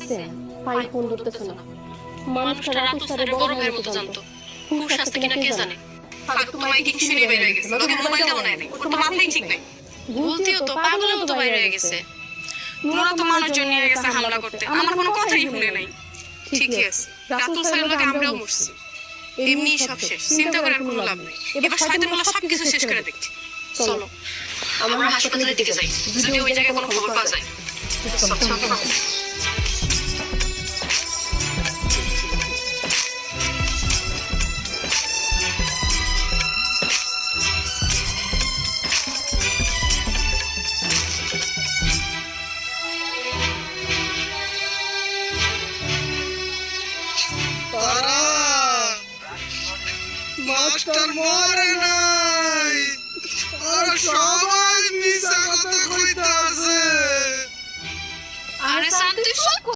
পাইছেন? পাই ফোন ধরতেছ না। মানুষটা রাতুল স্যারের বড় ভাইয়ের মতো জানতো। হুশ আছে কিনা কে জানে। তোমায় কি শুনে বের হয়ে গেছে, ওকে মোবাইলটাও নেয় নাই, ওর তো মাথাই ঠিক নাই। ভুলতেও তো পাগলের মতো বাইরে হয়ে গেছে। নুরা তো মানুষজন নিয়ে গেছে হামলা করতে, আমার কোনো কথাই শুনে নাই। ঠিকই আছে, রাতুল স্যারের লোকে আমরাও মরছি। এমনি সব শেষ, চিন্তা করার কোনো লাভ নেই। এবার শয়তানগুলো সবকিছু শেষ করে দেখছি। চলো আমরা হাসপাতালের দিকে যাই, যদি ওই জায়গায় কোনো খবর পাওয়া যায়। মাস্টার মরে নাই, আর সবাই মিছা কথা কইতাছে। আরে শান্তি